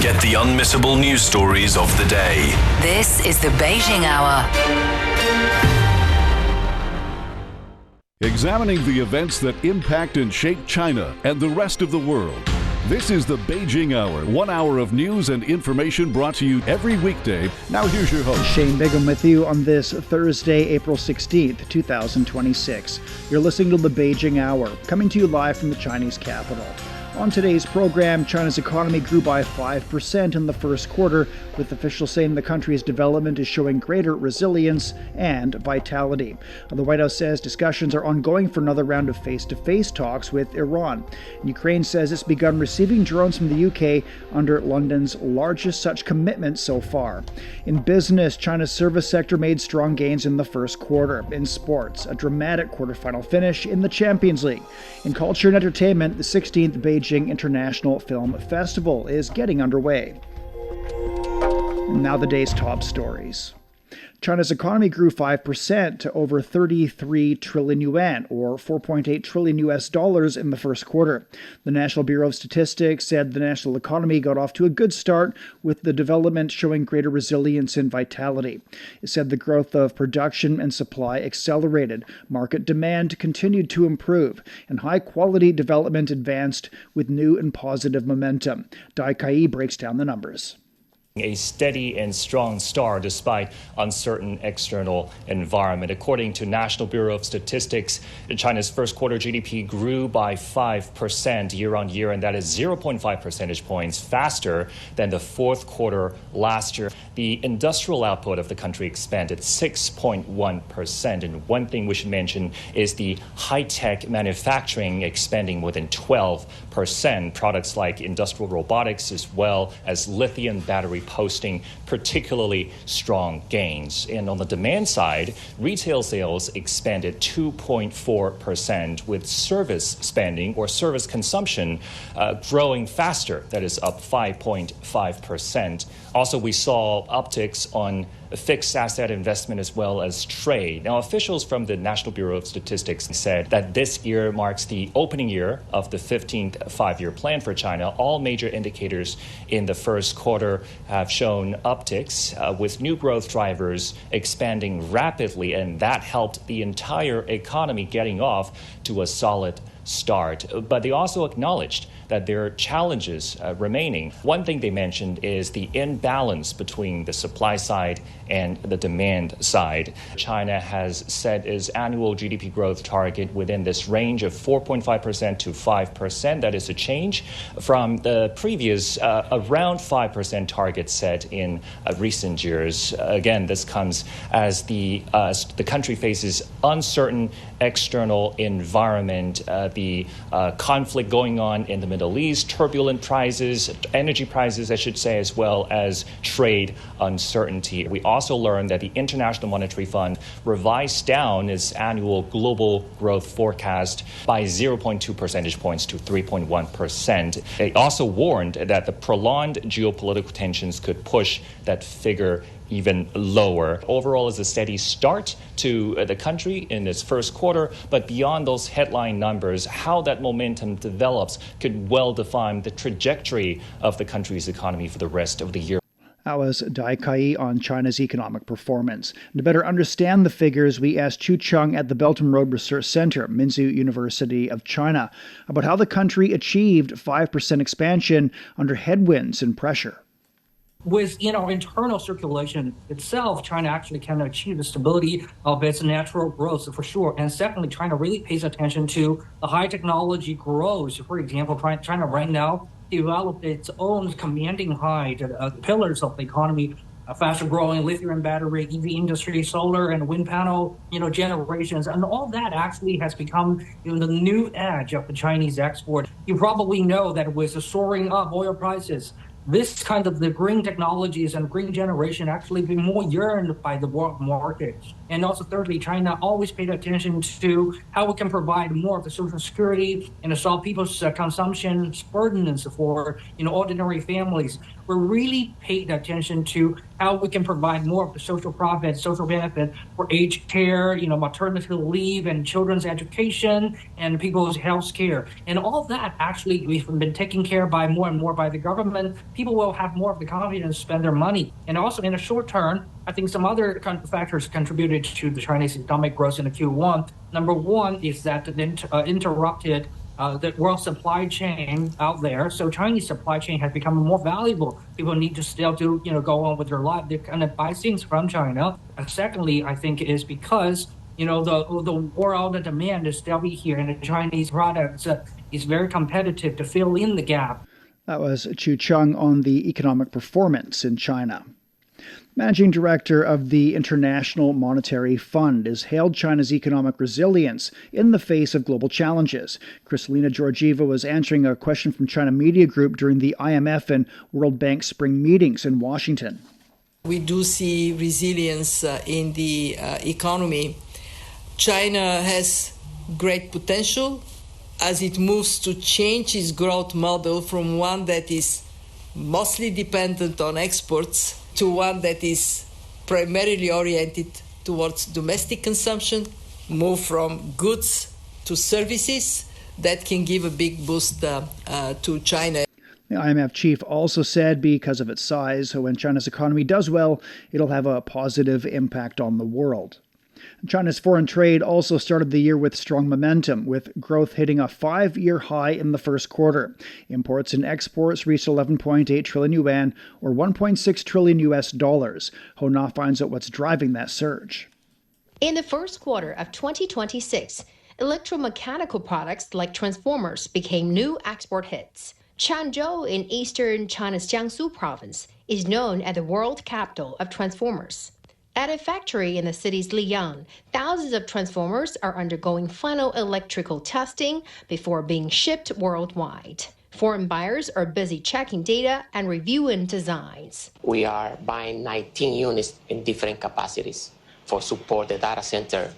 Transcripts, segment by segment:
Get the unmissable news stories of the day. This is the Beijing Hour. Examining the events that impact and shape China and the rest of the world. This is the Beijing Hour, 1 hour of news and information brought to you every weekday. Now here's your host. Shane Bigham with you on this Thursday, April 16th, 2026. You're listening to the Beijing Hour, coming to you live from the Chinese capital. On today's program, China's economy grew by 5% in the first quarter, with officials saying the country's development is showing greater resilience and vitality. The White House says discussions are ongoing for another round of face-to-face talks with Iran. Ukraine says it's begun receiving drones from the UK under London's largest such commitment so far. In business, China's service sector made strong gains in the first quarter. In sports, a dramatic quarterfinal finish in the Champions League. In culture and entertainment, the 16th Beijing International Film Festival is getting underway. And now the day's top stories. China's economy grew 5% to over 33 trillion yuan, or $4.8 trillion in the first quarter. The National Bureau of Statistics said the national economy got off to a good start, with the development showing greater resilience and vitality. It said the growth of production and supply accelerated, market demand continued to improve, and high-quality development advanced with new and positive momentum. Dai Kai breaks down the numbers. A steady and strong start despite uncertain external environment. According to National Bureau of Statistics, China's first quarter GDP grew by 5% year on year, and that is 0.5 percentage points faster than the fourth quarter last year. The industrial output of the country expanded 6.1%, and one thing we should mention is the high-tech manufacturing expanding more than 12%. Products like industrial robotics as well as lithium battery posting particularly strong gains. And on the demand side, retail sales expanded 2.4%, with service spending or service consumption growing faster. That is up 5.5%. Also, we saw upticks on fixed asset investment as well as trade. Now, officials from the National Bureau of Statistics said that this year marks the opening year of the 15th five-year plan for China. All major indicators in the first quarter have shown upticks, with new growth drivers expanding rapidly, and that helped the entire economy getting off to a solid start. But they also acknowledged that there are challenges remaining. One thing they mentioned is the imbalance between the supply side and the demand side. China has set its annual GDP growth target within this range of 4.5% to 5%. That is a change from the previous around 5% target set in recent years. Again, this comes as the country faces uncertain external environment, the conflict going on in the Middle East, turbulent prices, energy prices, I should say, as well as trade uncertainty. We also learned that the International Monetary Fund revised down its annual global growth forecast by 0.2 percentage points to 3.1%. They also warned that the prolonged geopolitical tensions could push that figure even lower. Overall, it's a steady start to the country in its first quarter, but beyond those headline numbers, how that momentum develops could well define the trajectory of the country's economy for the rest of the year. That was Dai Kai on China's economic performance. To better understand the figures, we asked Chu Chung at the Belt and Road Research Center, Minzu University of China, about how the country achieved 5% expansion under headwinds and pressure. With internal circulation itself, China actually can achieve the stability of its natural growth for sure. And secondly, China really pays attention to the high technology growth. For example, China right now developed its own commanding high pillars of the economy, a faster growing lithium battery, EV industry, solar and wind panel, generations. And all that actually has become the new edge of the Chinese export. You probably know that with the soaring up oil prices, this kind of the green technologies and green generation actually be more yearned by the world market. And also, thirdly, China always paid attention to how we can provide more of the social security and to solve people's consumption burdens for ordinary families. We really paid attention to how we can provide more of the social profit, social benefit for aged care, maternity leave and children's education and people's health care. And all that actually we've been taken care by more and more by the government. People will have more of the confidence to spend their money. And also in the short term, I think some other factors contributed to the Chinese economic growth in the Q1. Number one is that the interrupted the world supply chain out there. So Chinese supply chain has become more valuable. People need to still go on with their life. They kind of buy things from China. And secondly, I think is because the world demand is still be here, and the Chinese products is very competitive to fill in the gap. That was Chu Chung on the economic performance in China. Managing Director of the International Monetary Fund has hailed China's economic resilience in the face of global challenges. Kristalina Georgieva was answering a question from China Media Group during the IMF and World Bank spring meetings in Washington. We do see resilience in the economy. China has great potential as it moves to change its growth model from one that is mostly dependent on exports to one that is primarily oriented towards domestic consumption, move from goods to services that can give a big boost to China. The IMF chief also said because of its size, when China's economy does well, it'll have a positive impact on the world. China's foreign trade also started the year with strong momentum, with growth hitting a 5-year high in the first quarter. Imports and exports reached 11.8 trillion yuan, or 1.6 trillion US dollars. Ho Na finds out what's driving that surge. In the first quarter of 2026, electromechanical products like transformers became new export hits. Changzhou in eastern China's Jiangsu province is known as the world capital of transformers. At a factory in the city's Liyang, thousands of transformers are undergoing final electrical testing before being shipped worldwide. Foreign buyers are busy checking data and reviewing designs. We are buying 19 units in different capacities for support the data center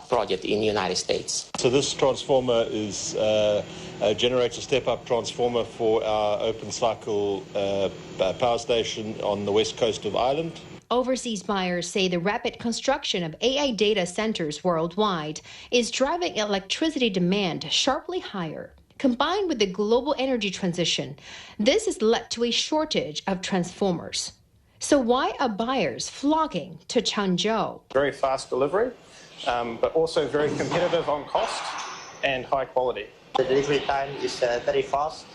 project in the United States. So this transformer is generates a step-up transformer for our open cycle power station on the west coast of Ireland. Overseas buyers say the rapid construction of AI data centers worldwide is driving electricity demand sharply higher. Combined with the global energy transition, this has led to a shortage of transformers. So why are buyers flocking to Changzhou? Very fast delivery, but also very competitive on cost and high quality. The delivery time is very fast.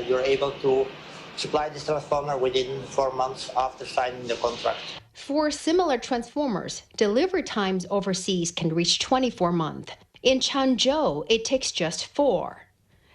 You're able to supply this transformer within 4 months after signing the contract. For similar transformers, delivery times overseas can reach 24 months. In Changzhou, it takes just 4.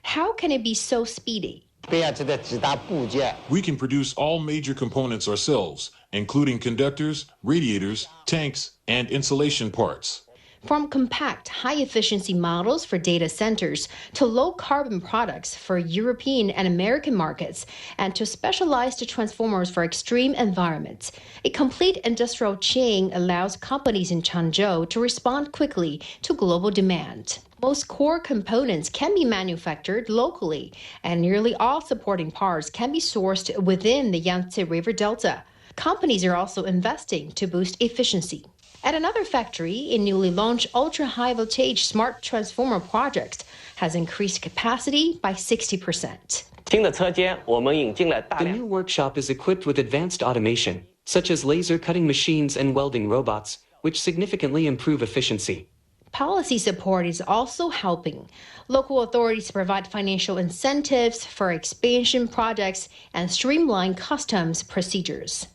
How can it be so speedy? We can produce all major components ourselves, including conductors, radiators, tanks, and insulation parts. From compact, high-efficiency models for data centers to low-carbon products for European and American markets, and to specialized transformers for extreme environments, a complete industrial chain allows companies in Changzhou to respond quickly to global demand. Most core components can be manufactured locally, and nearly all supporting parts can be sourced within the Yangtze River Delta. Companies are also investing to boost efficiency. At another factory, a newly launched ultra-high voltage smart transformer project has increased capacity by 60%. The new workshop is equipped with advanced automation, such as laser cutting machines and welding robots, which significantly improve efficiency. Policy support is also helping. Local authorities provide financial incentives for expansion projects and streamline customs procedures.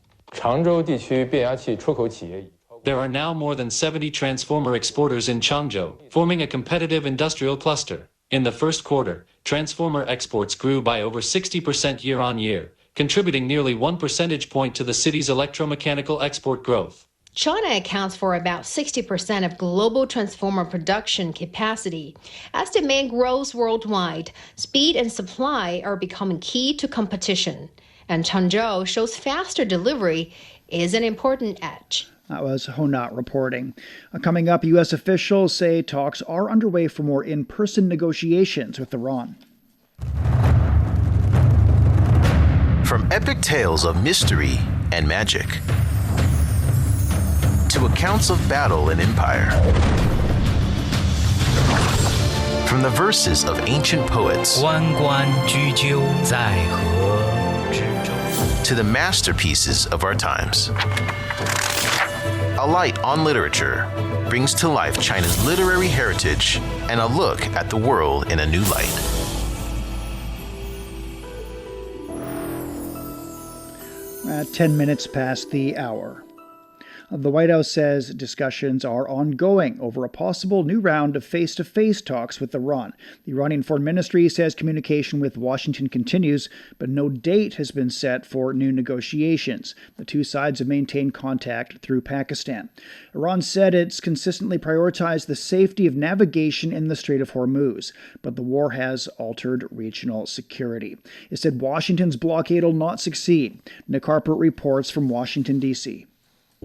There are now more than 70 transformer exporters in Changzhou, forming a competitive industrial cluster. In the first quarter, transformer exports grew by over 60% year-on-year, contributing nearly 1 percentage point to the city's electromechanical export growth. China accounts for about 60% of global transformer production capacity. As demand grows worldwide, speed and supply are becoming key to competition. And Changzhou shows faster delivery is an important edge. That was Honat reporting. Coming up, U.S. officials say talks are underway for more in-person negotiations with Iran. From epic tales of mystery and magic to accounts of battle and empire. From the verses of ancient poets to the masterpieces of our times. A Light on Literature brings to life China's literary heritage and a look at the world in a new light. At 10 minutes past the hour. The White House says discussions are ongoing over a possible new round of face-to-face talks with Iran. The Iranian Foreign Ministry says communication with Washington continues, but no date has been set for new negotiations. The two sides have maintained contact through Pakistan. Iran said it's consistently prioritized the safety of navigation in the Strait of Hormuz, but the war has altered regional security. It said Washington's blockade will not succeed. Nick Harper reports from Washington, D.C.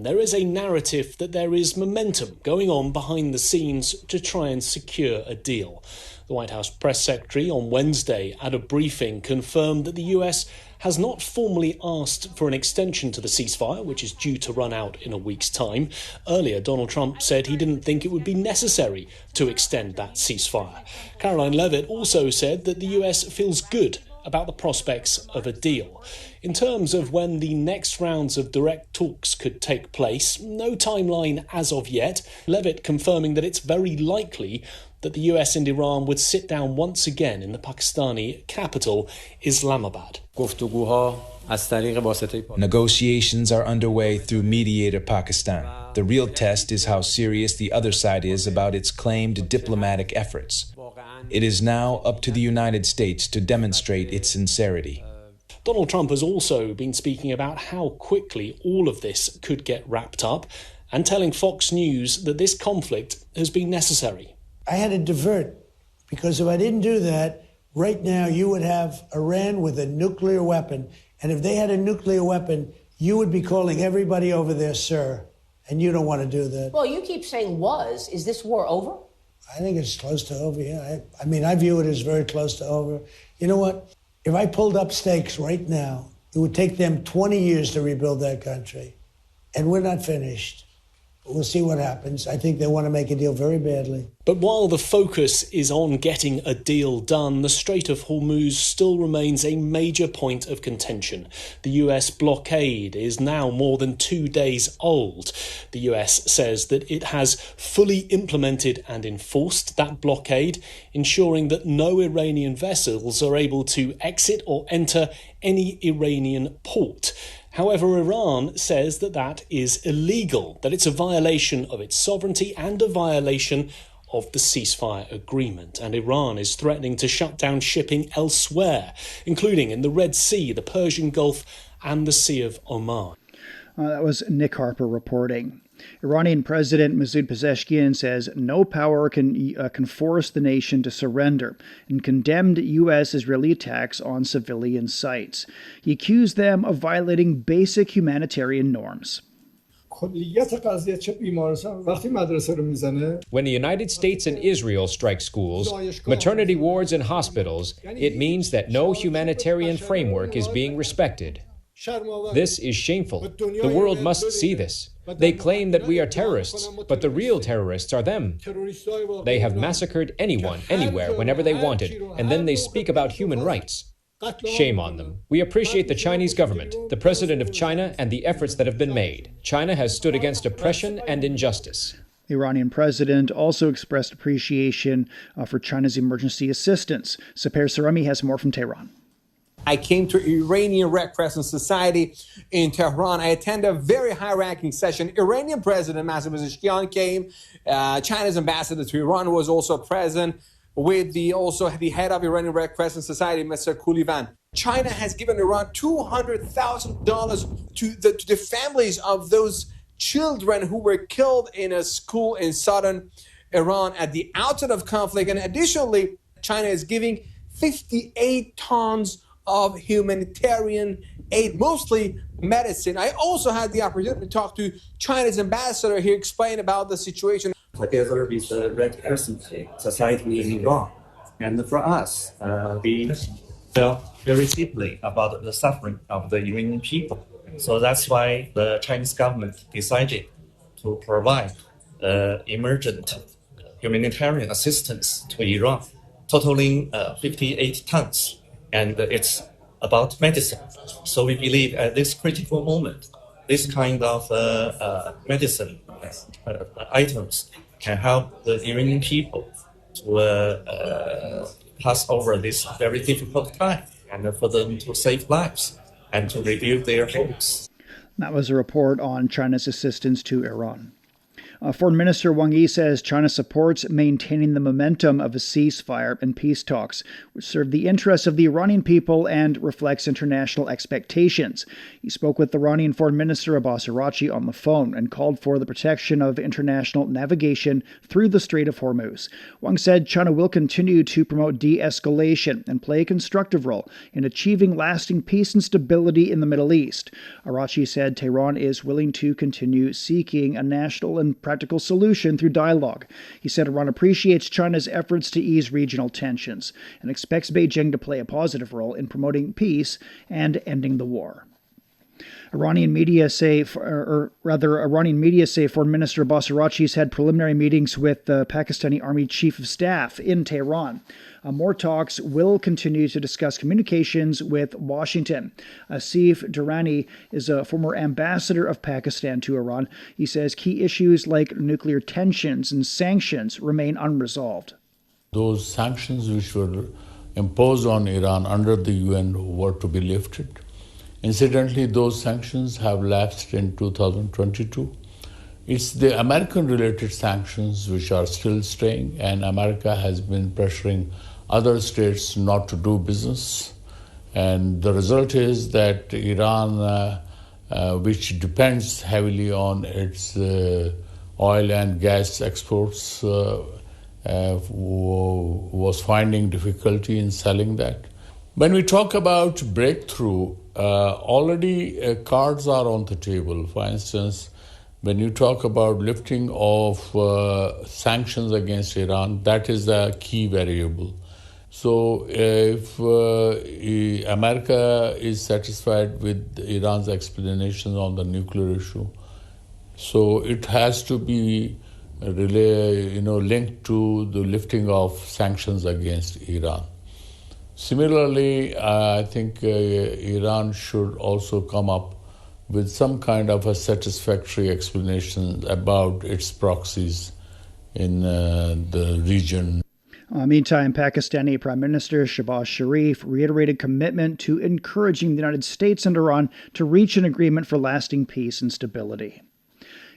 There is a narrative that there is momentum going on behind the scenes to try and secure a deal. The White House press secretary on Wednesday at a briefing confirmed that the US has not formally asked for an extension to the ceasefire, which is due to run out in a week's time. Earlier, Donald Trump said he didn't think it would be necessary to extend that ceasefire. Caroline Leavitt also said that the US feels good about the prospects of a deal. In terms of when the next rounds of direct talks could take place, no timeline as of yet. Leavitt confirming that it's very likely that the US and Iran would sit down once again in the Pakistani capital, Islamabad. Negotiations are underway through mediator Pakistan. The real test is how serious the other side is about its claimed diplomatic efforts. It is now up to the United States to demonstrate its sincerity. Donald Trump has also been speaking about how quickly all of this could get wrapped up and telling Fox News that this conflict has been necessary. I had to divert, because if I didn't do that, right now you would have Iran with a nuclear weapon. And if they had a nuclear weapon, you would be calling everybody over there, sir. And you don't want to do that. Well, you keep saying was. Is this war over? I think it's close to over, yeah. I mean, I view it as very close to over. You know what? If I pulled up stakes right now, it would take them 20 years to rebuild that country. And we're not finished. We'll see what happens. I think they want to make a deal very badly. But while the focus is on getting a deal done, the Strait of Hormuz still remains a major point of contention. The US blockade is now more than 2 days old. The US says that it has fully implemented and enforced that blockade, ensuring that no Iranian vessels are able to exit or enter any Iranian port. However, Iran says that that is illegal, that it's a violation of its sovereignty and a violation of the ceasefire agreement. And Iran is threatening to shut down shipping elsewhere, including in the Red Sea, the Persian Gulf, and the Sea of Oman. That was Nick Harper reporting. Iranian President Masoud Pezeshkian says no power can force the nation to surrender and condemned U.S.-Israeli attacks on civilian sites. He accused them of violating basic humanitarian norms. When the United States and Israel strike schools, maternity wards, and hospitals, it means that no humanitarian framework is being respected. This is shameful. The world must see this. They claim that we are terrorists, but the real terrorists are them. They have massacred anyone, anywhere, whenever they wanted, and then they speak about human rights. Shame on them. We appreciate the Chinese government, the president of China, and the efforts that have been made. China has stood against oppression and injustice. The Iranian president also expressed appreciation for China's emergency assistance. Saper Sarami has more from Tehran. I came to Iranian Red Crescent Society in Tehran. I attended a very high-ranking session. Iranian President Masoud Pezeshkian came. China's ambassador to Iran was also present, with the head of Iranian Red Crescent Society, Mr. Kulivan. China has given Iran $200,000 to the families of those children who were killed in a school in southern Iran at the outset of conflict. And additionally, China is giving 58 tons of humanitarian aid, mostly medicine. I also had the opportunity to talk to China's ambassador. He explained about the situation. Together with the Red Crescent Society in Iran. And for us, we felt very deeply about the suffering of the Iranian people. So that's why the Chinese government decided to provide emergent humanitarian assistance to Iran, totaling 58 tons. And it's about medicine. So we believe at this critical moment, this kind of medicine items can help the Iranian people to pass over this very difficult time and for them to save lives and to rebuild their homes. That was a report on China's assistance to Iran. Foreign Minister Wang Yi says China supports maintaining the momentum of a ceasefire and peace talks, which serve the interests of the Iranian people and reflects international expectations. He spoke with Iranian Foreign Minister Abbas Araghchi on the phone and called for the protection of international navigation through the Strait of Hormuz. Wang said China will continue to promote de-escalation and play a constructive role in achieving lasting peace and stability in the Middle East. Araghchi said Tehran is willing to continue seeking a national and practical solution through dialogue. He said Iran appreciates China's efforts to ease regional tensions and expects Beijing to play a positive role in promoting peace and ending the war. Iranian media say Foreign Minister Abbas Araghchi's had preliminary meetings with the Pakistani Army Chief of Staff in Tehran. More talks will continue to discuss communications with Washington. Asif Durrani is a former ambassador of Pakistan to Iran. He says key issues like nuclear tensions and sanctions remain unresolved. Those sanctions which were imposed on Iran under the UN were to be lifted. Incidentally, those sanctions have lapsed in 2022. It's the American-related sanctions which are still staying, and America has been pressuring other states not to do business. And the result is that Iran, which depends heavily on its oil and gas exports, was finding difficulty in selling that. When we talk about breakthrough, already cards are on the table. For instance, when you talk about lifting of sanctions against Iran, that is the key variable. So if America is satisfied with Iran's explanations on the nuclear issue, so it has to be linked to the lifting of sanctions against Iran. Similarly, I think Iran should also come up with some kind of a satisfactory explanation about its proxies in the region. Meantime, Pakistani Prime Minister Shehbaz Sharif reiterated commitment to encouraging the United States and Iran to reach an agreement for lasting peace and stability.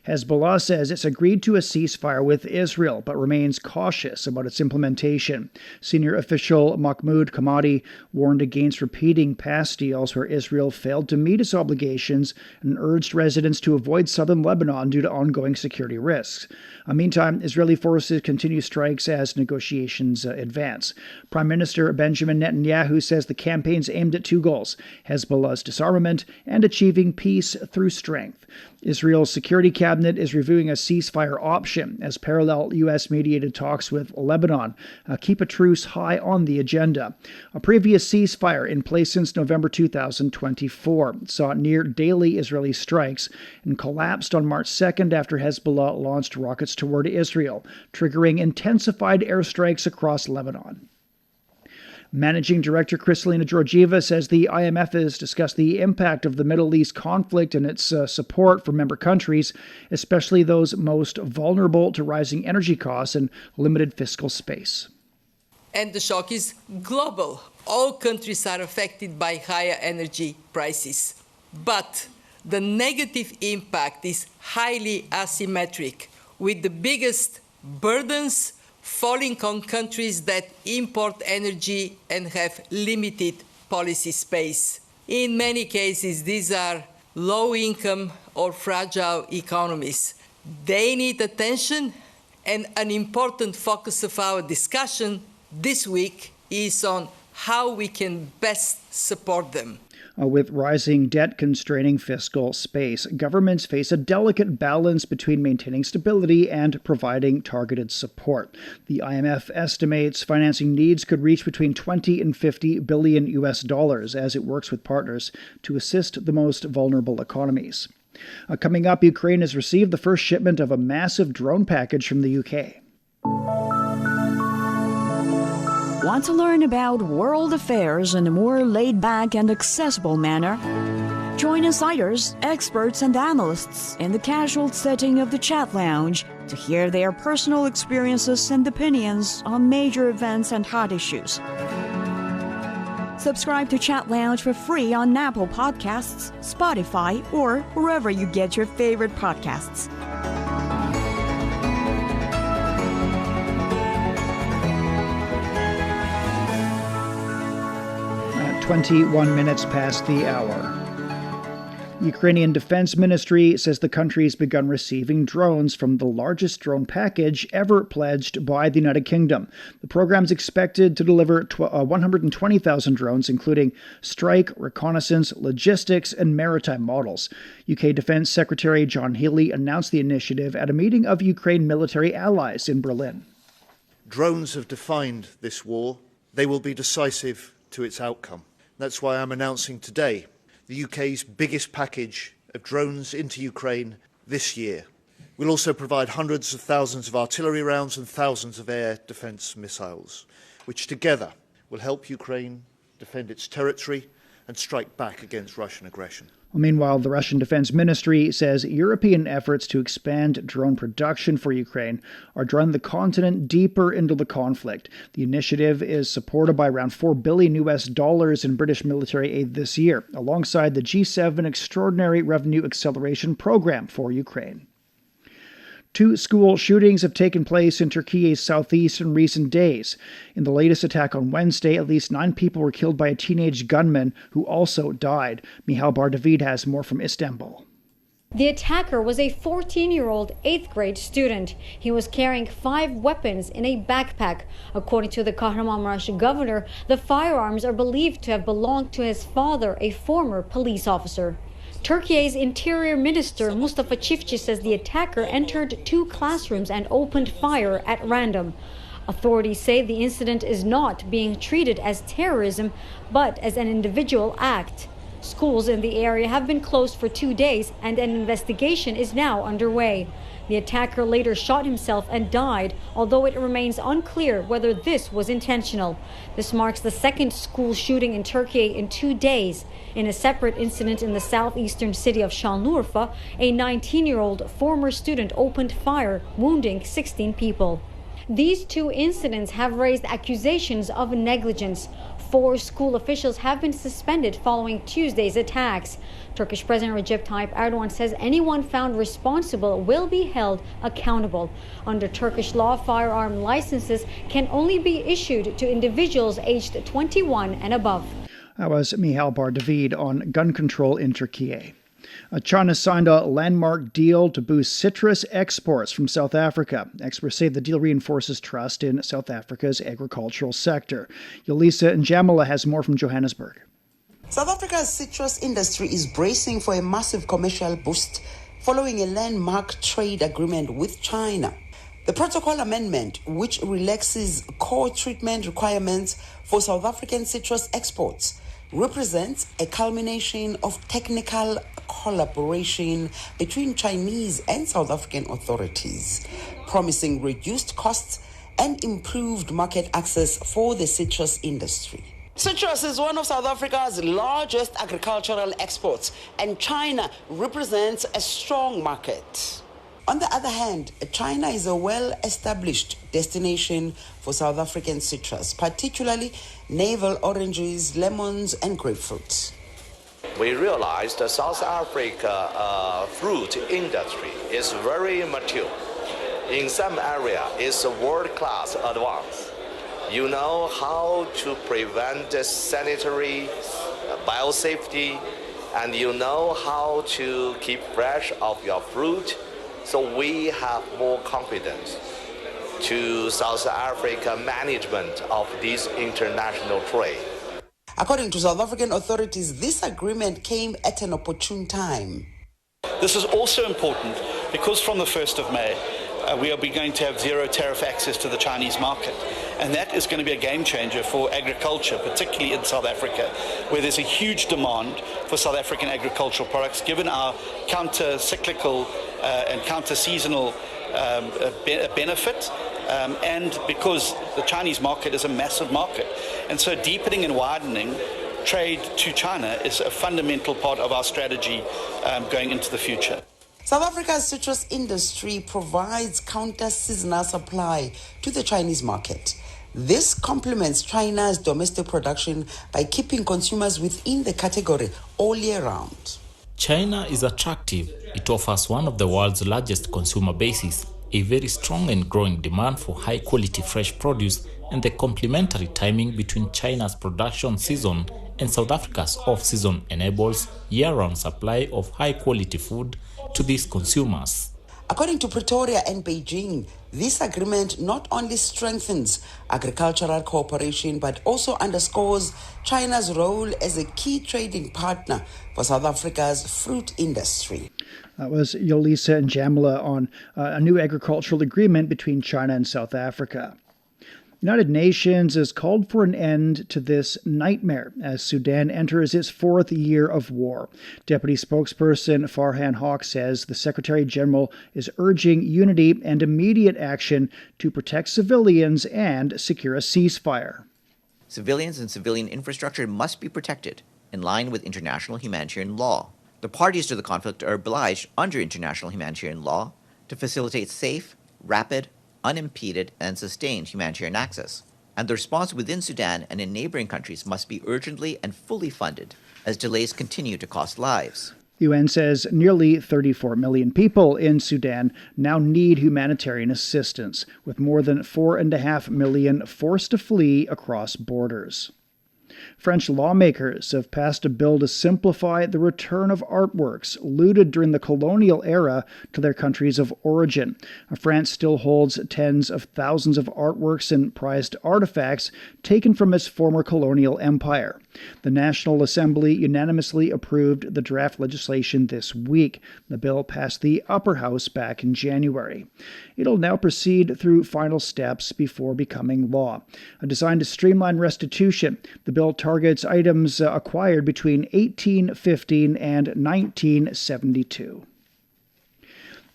Hezbollah says it's agreed to a ceasefire with Israel, but remains cautious about its implementation. Senior official Mahmoud Kamadi warned against repeating past deals where Israel failed to meet its obligations and urged residents to avoid southern Lebanon due to ongoing security risks. Meantime, Israeli forces continue strikes as negotiations advance. Prime Minister Benjamin Netanyahu says the campaign's aimed at two goals: Hezbollah's disarmament and achieving peace through strength. Israel's security cabinet is reviewing a ceasefire option as parallel U.S.-mediated talks with Lebanon keep a truce high on the agenda. A previous ceasefire in place since November 2024 saw near-daily Israeli strikes and collapsed on March 2nd after Hezbollah launched rockets toward Israel, triggering intensified airstrikes across Lebanon. Managing Director Kristalina Georgieva says the IMF has discussed the impact of the Middle East conflict and its support for member countries, especially those most vulnerable to rising energy costs and limited fiscal space. And the shock is global. All countries are affected by higher energy prices. But the negative impact is highly asymmetric, with the biggest burdens falling on countries that import energy and have limited policy space. In many cases, these are low-income or fragile economies. They need attention, and an important focus of our discussion this week is on how we can best support them. With rising debt constraining fiscal space, governments face a delicate balance between maintaining stability and providing targeted support. The IMF estimates financing needs could reach between 20 and 50 billion US dollars as it works with partners to assist the most vulnerable economies. Coming up, Ukraine has received the first shipment of a massive drone package from the UK. Want to learn about world affairs in a more laid-back and accessible manner? Join insiders, experts, and analysts in the casual setting of the Chat Lounge to hear their personal experiences and opinions on major events and hot issues. Subscribe to Chat Lounge for free on Apple Podcasts, Spotify, or wherever you get your favorite podcasts. 21 minutes past the hour. Ukrainian Defense Ministry says the country has begun receiving drones from the largest drone package ever pledged by the United Kingdom. The program is expected to deliver 120,000 drones, including strike, reconnaissance, logistics, and maritime models. UK Defense Secretary John Healey announced the initiative at a meeting of Ukraine military allies in Berlin. Drones have defined this war. They will be decisive to its outcome. That's why I'm announcing today the UK's biggest package of drones into Ukraine this year. We'll also provide hundreds of thousands of artillery rounds and thousands of air defence missiles, which together will help Ukraine defend its territory and strike back against Russian aggression. Meanwhile, the Russian Defense Ministry says European efforts to expand drone production for Ukraine are drawing the continent deeper into the conflict. The initiative is supported by around $4 billion in British military aid this year, alongside the G7 Extraordinary Revenue Acceleration Program for Ukraine. 2 school shootings have taken place in Turkey's southeast in recent days. In the latest attack on Wednesday, at least 9 people were killed by a teenage gunman who also died. Mihal Bardavid has more from Istanbul. The attacker was a 14-year-old 8th grade student. He was carrying 5 weapons in a backpack. According to the Kahramanmaraş governor, the firearms are believed to have belonged to his father, a former police officer. Turkey's Interior Minister Mustafa Çiftçi says the attacker entered 2 classrooms and opened fire at random. Authorities say the incident is not being treated as terrorism, but as an individual act. Schools in the area have been closed for 2 days, and an investigation is now underway. The attacker later shot himself and died, although it remains unclear whether this was intentional. This marks the second school shooting in Turkey in 2 days. In a separate incident in the southeastern city of Şanlıurfa, a 19-year-old former student opened fire, wounding 16 people. These 2 incidents have raised accusations of negligence. 4 school officials have been suspended following Tuesday's attacks. Turkish President Recep Tayyip Erdogan says anyone found responsible will be held accountable. Under Turkish law, firearm licenses can only be issued to individuals aged 21 and above. That was Mihal Bardavid on gun control in Turkey. China signed a landmark deal to boost citrus exports from South Africa. Experts say the deal reinforces trust in South Africa's agricultural sector. Yelisa Njamala has more from Johannesburg. South Africa's citrus industry is bracing for a massive commercial boost following a landmark trade agreement with China. The protocol amendment, which relaxes core treatment requirements for South African citrus exports, represents a culmination of technical collaboration between Chinese and South African authorities, promising reduced costs and improved market access for the citrus industry. Citrus is one of South Africa's largest agricultural exports, and China represents a strong market. On the other hand, China is a well-established destination for South African citrus, particularly navel oranges, lemons, and grapefruits. We realized the South Africa fruit industry is very mature. In some area, it's world-class advanced. You know how to prevent sanitary, biosafety, and you know how to keep fresh of your fruit. So we have more confidence to South Africa management of this international trade. According to South African authorities, this agreement came at an opportune time. This is also important because from the 1st of May, we are going to have zero tariff access to the Chinese market. And that is going to be a game changer for agriculture, particularly in South Africa, where there's a huge demand for South African agricultural products, given our counter-cyclical and counter-seasonal benefit, and because the Chinese market is a massive market. And so deepening and widening trade to China is a fundamental part of our strategy going into the future. South Africa's citrus industry provides counter-seasonal supply to the Chinese market. This complements China's domestic production by keeping consumers within the category all year round. China is attractive. It offers one of the world's largest consumer bases, a very strong and growing demand for high-quality fresh produce, and the complementary timing between China's production season and South Africa's off-season enables year-round supply of high-quality food to these consumers. According to Pretoria and Beijing, this agreement not only strengthens agricultural cooperation but also underscores China's role as a key trading partner for South Africa's fruit industry. That was Yolisa Njamila on a new agricultural agreement between China and South Africa. The United Nations has called for an end to this nightmare as Sudan enters its fourth year of war. Deputy spokesperson Farhan Haq says the Secretary General is urging unity and immediate action to protect civilians and secure a ceasefire. Civilians and civilian infrastructure must be protected in line with international humanitarian law. The parties to the conflict are obliged under international humanitarian law to facilitate safe, rapid, unimpeded and sustained humanitarian access, and the response within Sudan and in neighboring countries must be urgently and fully funded, as delays continue to cost lives. The UN says nearly 34 million people in Sudan now need humanitarian assistance, with more than 4.5 million forced to flee across borders. French lawmakers have passed a bill to simplify the return of artworks looted during the colonial era to their countries of origin. France still holds tens of thousands of artworks and prized artifacts taken from its former colonial empire. The National Assembly unanimously approved the draft legislation this week. The bill passed the upper house back in January. It'll now proceed through final steps before becoming law. Designed to streamline restitution, the bill targets items acquired between 1815 and 1972.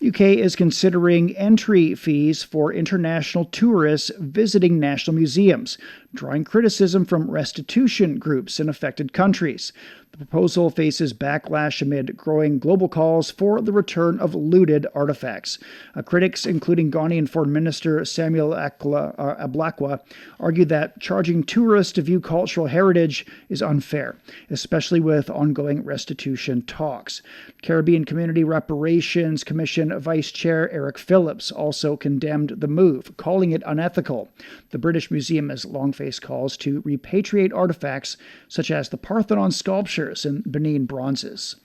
UK is considering entry fees for international tourists visiting national museums, drawing criticism from restitution groups in affected countries. The proposal faces backlash amid growing global calls for the return of looted artifacts. Critics, including Ghanaian Foreign Minister Samuel Ablakwa, argue that charging tourists to view cultural heritage is unfair, especially with ongoing restitution talks. Caribbean Community Reparations Commission Vice Chair Eric Phillips also condemned the move, calling it unethical. The British Museum has long faced calls to repatriate artifacts such as the Parthenon sculptures and Benin bronzes.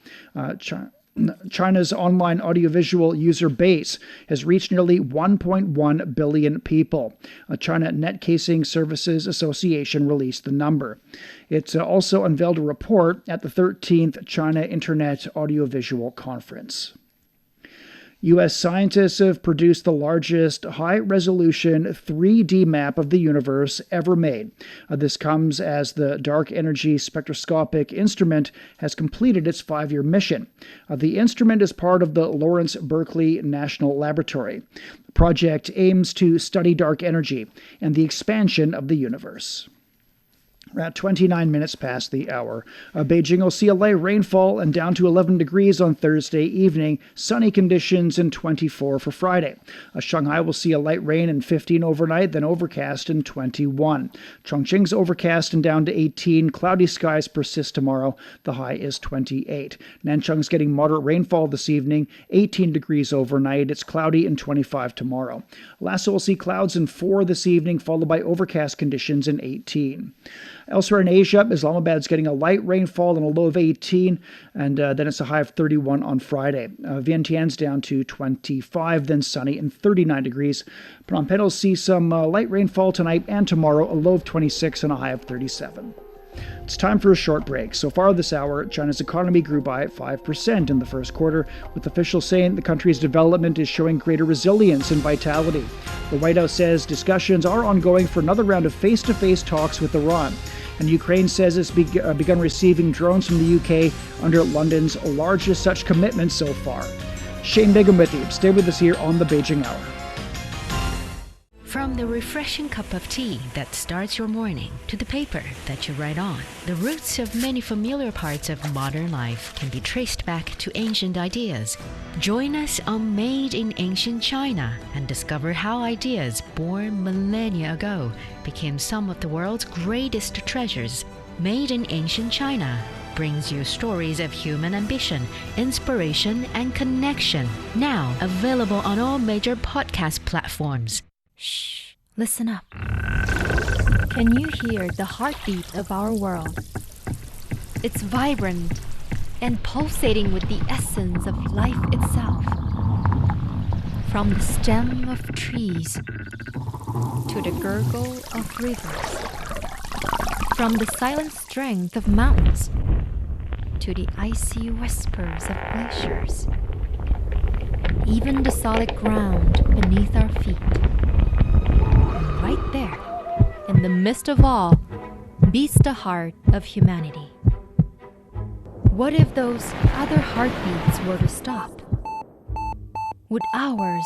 China's online audiovisual user base has reached nearly 1.1 billion people. China Net Casing Services Association released the number. It also unveiled a report at the 13th China Internet Audiovisual Conference. U.S. scientists have produced the largest high-resolution 3D map of the universe ever made. This comes as the Dark Energy Spectroscopic Instrument has completed its 5-year mission. The instrument is part of the Lawrence Berkeley National Laboratory. The project aims to study dark energy and the expansion of the universe. We're at 29 minutes past the hour. Beijing will see a light rainfall and down to 11 degrees on Thursday evening. Sunny conditions and 24 for Friday. Shanghai will see a light rain and 15 overnight, then overcast and 21. Chongqing's overcast and down to 18. Cloudy skies persist tomorrow. The high is 28. Nanchang's getting moderate rainfall this evening, 18 degrees overnight. It's cloudy and 25 tomorrow. Lhasa will see clouds and 4 this evening, followed by overcast conditions and 18. Elsewhere in Asia, Islamabad's getting a light rainfall and a low of 18, and then it's a high of 31 on Friday. Vientiane's down to 25, then sunny and 39 degrees. Phnom Penh will see some light rainfall tonight and tomorrow, a low of 26 and a high of 37. It's time for a short break. So far this hour, China's economy grew by 5% in the first quarter, with officials saying the country's development is showing greater resilience and vitality. The White House says discussions are ongoing for another round of face-to-face talks with Iran. And Ukraine says it's begun receiving drones from the UK under London's largest such commitment so far. Shane Bigham with you. Stay with us here on the Beijing Hour. From the refreshing cup of tea that starts your morning to the paper that you write on, the roots of many familiar parts of modern life can be traced back to ancient ideas. Join us on Made in Ancient China and discover how ideas born millennia ago became some of the world's greatest treasures. Made in Ancient China brings you stories of human ambition, inspiration, and connection. Now available on all major podcast platforms. Shh, listen up. Can you hear the heartbeat of our world? It's vibrant and pulsating with the essence of life itself. From the stem of trees to the gurgle of rivers. From the silent strength of mountains to the icy whispers of glaciers. Even the solid ground beneath our feet. Right there, in the midst of all, beats the heart of humanity. What if those other heartbeats were to stop? Would ours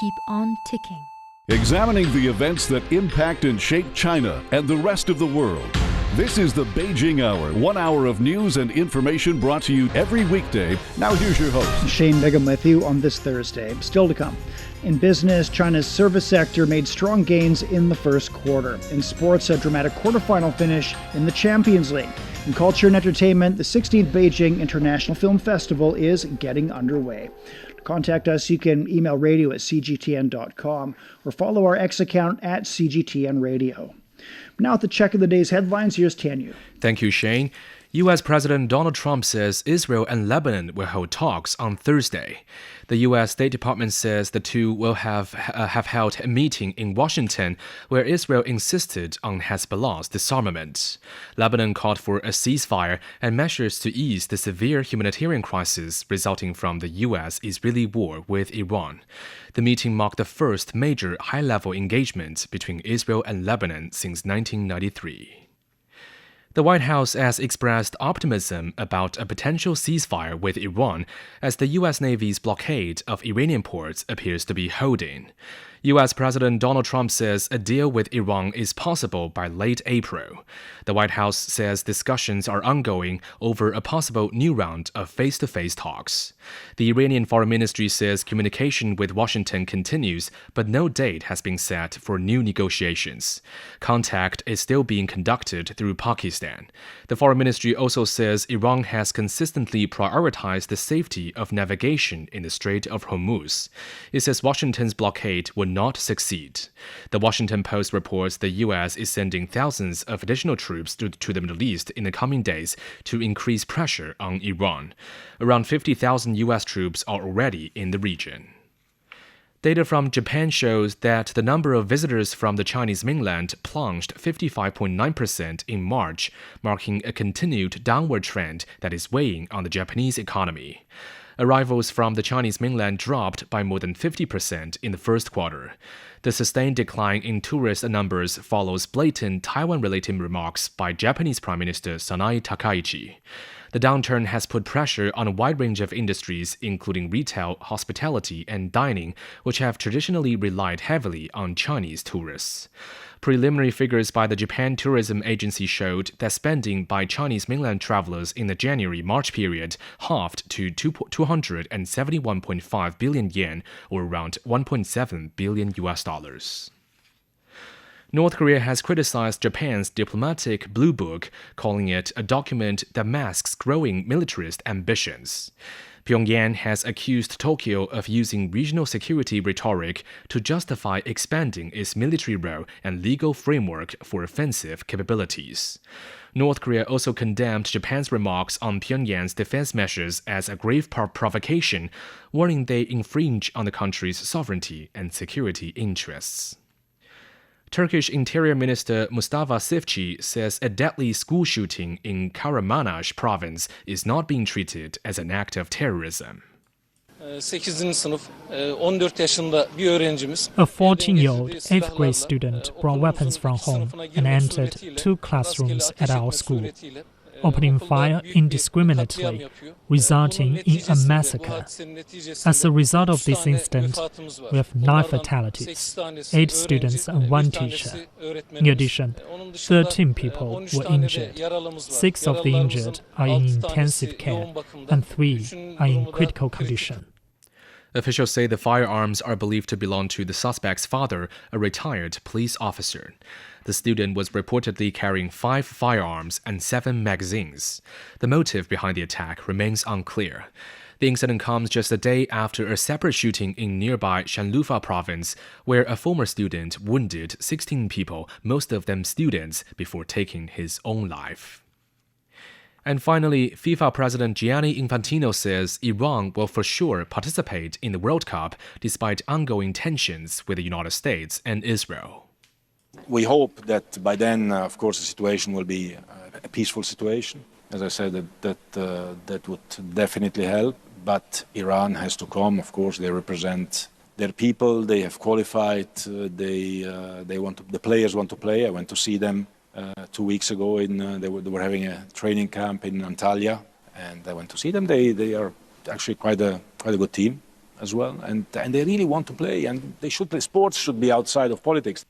keep on ticking? Examining the events that impact and shape China and the rest of the world. This is the Beijing Hour, 1 hour of news and information brought to you every weekday. Now here's your host, Shane Bigham with you on this Thursday. Still to come. In business, China's service sector made strong gains in the first quarter. In sports, a dramatic quarterfinal finish in the Champions League. In culture and entertainment, the 16th Beijing International Film Festival is getting underway. To contact us, you can email radio@cgtn.com or follow our X account at CGTN Radio. Now at the check of the day's headlines, here's Tanyu. Thank you, Shane. U.S. President Donald Trump says Israel and Lebanon will hold talks on Thursday. The U.S. State Department says the two will have held a meeting in Washington where Israel insisted on Hezbollah's disarmament. Lebanon called for a ceasefire and measures to ease the severe humanitarian crisis resulting from the U.S.-Israeli war with Iran. The meeting marked the first major high-level engagement between Israel and Lebanon since 1993. The White House has expressed optimism about a potential ceasefire with Iran as the U.S. Navy's blockade of Iranian ports appears to be holding. U.S. President Donald Trump says a deal with Iran is possible by late April. The White House says discussions are ongoing over a possible new round of face-to-face talks. The Iranian Foreign Ministry says communication with Washington continues, but no date has been set for new negotiations. Contact is still being conducted through Pakistan. The Foreign Ministry also says Iran has consistently prioritized the safety of navigation in the Strait of Hormuz. It says Washington's blockade would not succeed. The Washington Post reports the U.S. is sending thousands of additional troops to the Middle East in the coming days to increase pressure on Iran. Around 50,000 U.S. troops are already in the region. Data from Japan shows that the number of visitors from the Chinese mainland plunged 55.9% in March, marking a continued downward trend that is weighing on the Japanese economy. Arrivals from the Chinese mainland dropped by more than 50% in the first quarter. The sustained decline in tourist numbers follows blatant Taiwan-related remarks by Japanese Prime Minister Sanae Takaichi. The downturn has put pressure on a wide range of industries, including retail, hospitality, and dining, which have traditionally relied heavily on Chinese tourists. Preliminary figures by the Japan Tourism Agency showed that spending by Chinese mainland travelers in the January-March period halved to 271.5 billion yen, or around $1.7 billion. North Korea has criticized Japan's diplomatic blue book, calling it a document that masks growing militarist ambitions. Pyongyang has accused Tokyo of using regional security rhetoric to justify expanding its military role and legal framework for offensive capabilities. North Korea also condemned Japan's remarks on Pyongyang's defense measures as a grave provocation, warning they infringe on the country's sovereignty and security interests. Turkish Interior Minister Mustafa Sifci says a deadly school shooting in Kahramanmaraş province is not being treated as an act of terrorism. A 14-year-old 8th grade student brought weapons from home and entered 2 classrooms at our school, opening fire indiscriminately, resulting in a massacre. As a result of this incident, we have 9 fatalities, 8 students and 1 teacher. In addition, 13 people were injured. 6 of the injured are in intensive care, and 3 are in critical condition. Officials say the firearms are believed to belong to the suspect's father, a retired police officer. The student was reportedly carrying 5 firearms and 7 magazines. The motive behind the attack remains unclear. The incident comes just a day after a separate shooting in nearby Şanlıurfa province, where a former student wounded 16 people, most of them students, before taking his own life. And finally, FIFA President Gianni Infantino says Iran will for sure participate in the World Cup despite ongoing tensions with the United States and Israel. We hope that by then, of course, the situation will be a peaceful situation. As I said, that would definitely help. But Iran has to come. Of course, they represent their people. They have qualified. The players want to play. I went to see them 2 weeks ago. They were having a training camp in Antalya, and I went to see them. They are actually quite a good team as well, and they really want to play. And they should play. Sports should be outside of politics.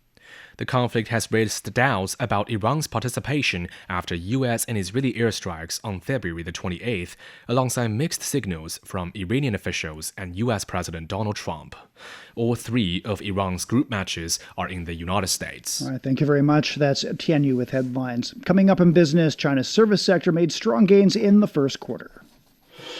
The conflict has raised doubts about Iran's participation after U.S. and Israeli airstrikes on February the 28th, alongside mixed signals from Iranian officials and U.S. President Donald Trump. All 3 of Iran's group matches are in the United States. All right, thank you very much. That's Tianyu with headlines. Coming up in business, China's service sector made strong gains in the first quarter.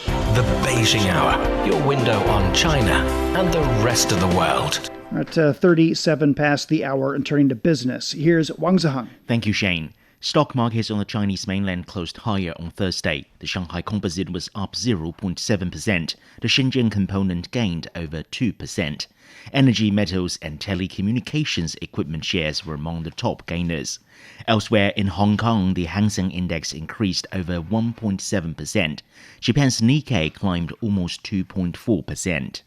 The Beijing Hour, your window on China and the rest of the world. At 37 past the hour and turning to business, here's Wang Ziheng. Thank you, Shane. Stock markets on the Chinese mainland closed higher on Thursday. The Shanghai Composite was up 0.7%. The Shenzhen component gained over 2%. Energy, metals and telecommunications equipment shares were among the top gainers. Elsewhere in Hong Kong, the Hang Seng Index increased over 1.7%. Japan's Nikkei climbed almost 2.4%.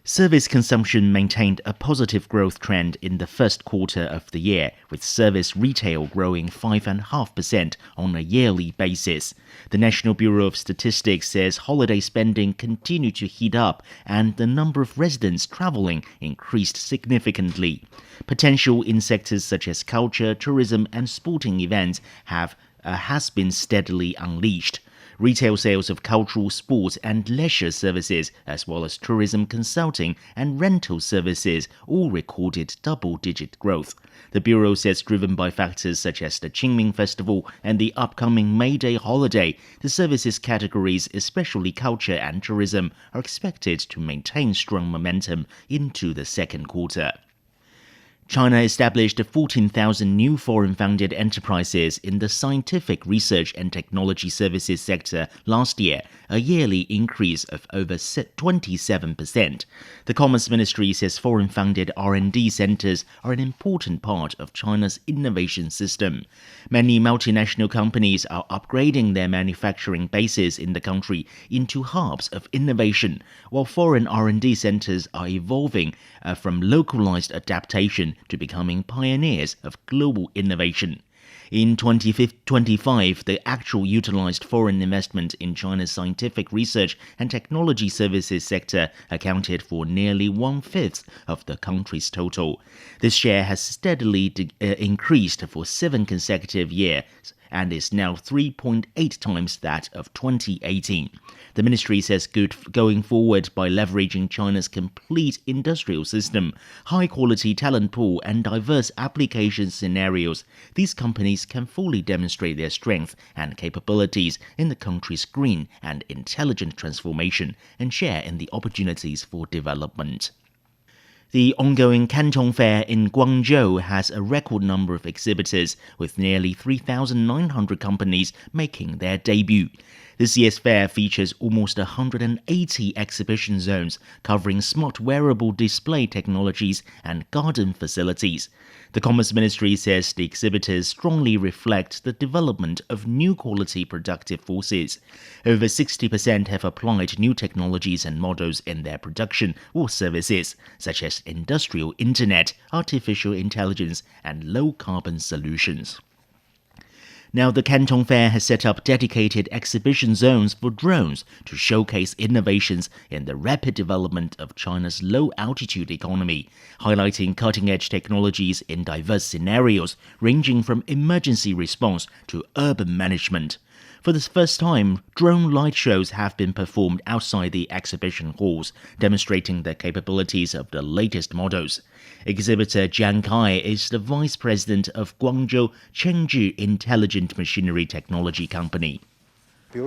Service consumption maintained a positive growth trend in the first quarter of the year, with service retail growing 5.5% on a yearly basis. The National Bureau of Statistics says holiday spending continued to heat up and the number of residents traveling increased significantly. Potential in sectors such as culture, tourism and sporting events has been steadily unleashed. Retail sales of cultural, sports and leisure services, as well as tourism consulting and rental services, all recorded double-digit growth. The Bureau says driven by factors such as the Qingming Festival and the upcoming May Day holiday, the services categories, especially culture and tourism, are expected to maintain strong momentum into the second quarter. China established 14,000 new foreign-funded enterprises in the scientific research and technology services sector last year, a yearly increase of over 27%. The Commerce Ministry says foreign-funded R&D centers are an important part of China's innovation system. Many multinational companies are upgrading their manufacturing bases in the country into hubs of innovation, while foreign R&D centers are evolving from localized adaptation to becoming pioneers of global innovation. In 2025, the actual utilized foreign investment in China's scientific research and technology services sector accounted for nearly 1/5 of the country's total. This share has steadily increased for 7 consecutive years and is now 3.8 times that of 2018. The ministry says going forward by leveraging China's complete industrial system, high-quality talent pool and diverse application scenarios, these companies can fully demonstrate their strength and capabilities in the country's green and intelligent transformation and share in the opportunities for development. The ongoing Canton Fair in Guangzhou has a record number of exhibitors, with nearly 3,900 companies making their debut. This year's fair features almost 180 exhibition zones covering smart wearable display technologies and garden facilities. The Commerce Ministry says the exhibitors strongly reflect the development of new quality productive forces. Over 60% have applied new technologies and models in their production or services, such as industrial internet, artificial intelligence, and low-carbon solutions. Now, the Canton Fair has set up dedicated exhibition zones for drones to showcase innovations in the rapid development of China's low-altitude economy, highlighting cutting-edge technologies in diverse scenarios ranging from emergency response to urban management. For the first time, drone light shows have been performed outside the exhibition halls, demonstrating the capabilities of the latest models. Exhibitor Jiang Kai is the vice president of Guangzhou Chengzhi Intelligent Machinery Technology Company. We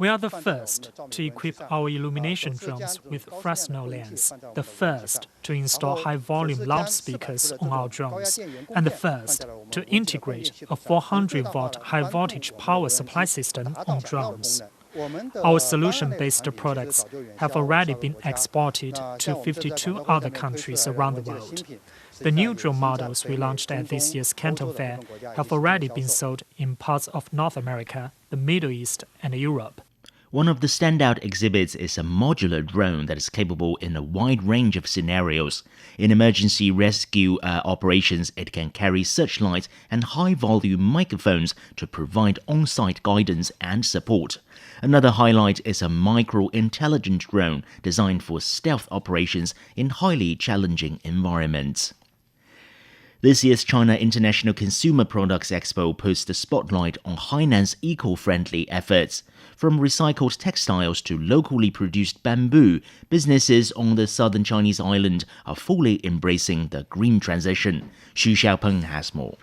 are the first to equip our illumination drones with Fresnel lens, the first to install high-volume loudspeakers on our drones, and the first to integrate a 400-watt high-voltage power supply system on drones. Our solution-based products have already been exported to 52 other countries around the world. The new drone models we launched at this year's Canton Fair have already been sold in parts of North America, the Middle East, and Europe. One of the standout exhibits is a modular drone that is capable in a wide range of scenarios. In emergency rescue operations, it can carry searchlights and high-volume microphones to provide on-site guidance and support. Another highlight is a micro-intelligent drone designed for stealth operations in highly challenging environments. This year's China International Consumer Products Expo puts the spotlight on Hainan's eco-friendly efforts. From recycled textiles to locally produced bamboo, businesses on the southern Chinese island are fully embracing the green transition. Xu Xiaopeng has more.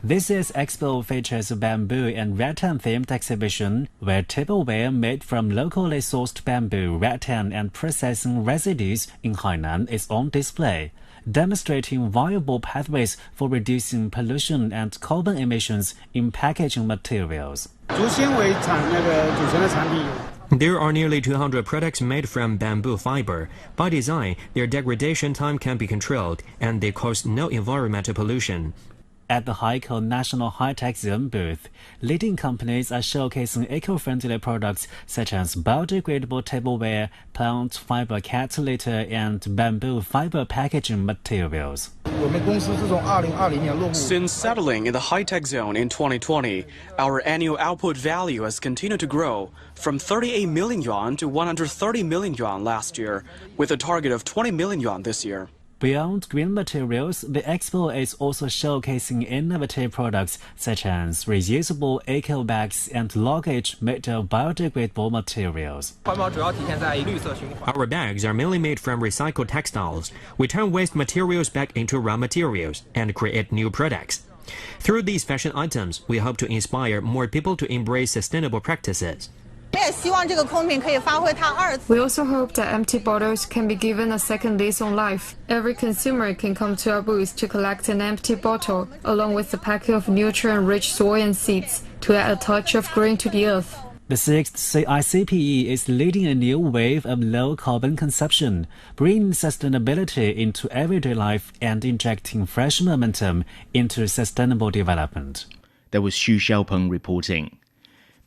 This year's expo features a bamboo and rattan-themed exhibition where tableware made from locally sourced bamboo, rattan, and processing residues in Hainan is on display, demonstrating viable pathways for reducing pollution and carbon emissions in packaging materials. There are nearly 200 products made from bamboo fiber. By design, their degradation time can be controlled, and they cause no environmental pollution. At the Haikou National High-Tech Zone booth, leading companies are showcasing eco-friendly products such as biodegradable tableware, plant fiber cat litter, and bamboo fiber packaging materials. Since settling in the high-tech zone in 2020, our annual output value has continued to grow from 38 million yuan to 130 million yuan last year, with a target of 20 million yuan this year. Beyond green materials, the expo is also showcasing innovative products such as reusable eco bags and luggage made of biodegradable materials. Our bags are mainly made from recycled textiles. We turn waste materials back into raw materials and create new products. Through these fashion items, we hope to inspire more people to embrace sustainable practices. We also hope that empty bottles can be given a second lease on life. Every consumer can come to our booth to collect an empty bottle, along with a packet of nutrient-rich soy and seeds, to add a touch of green to the earth. The 6th CICPE is leading a new wave of low-carbon consumption, bringing sustainability into everyday life and injecting fresh momentum into sustainable development. That was Xu Xiaopeng reporting.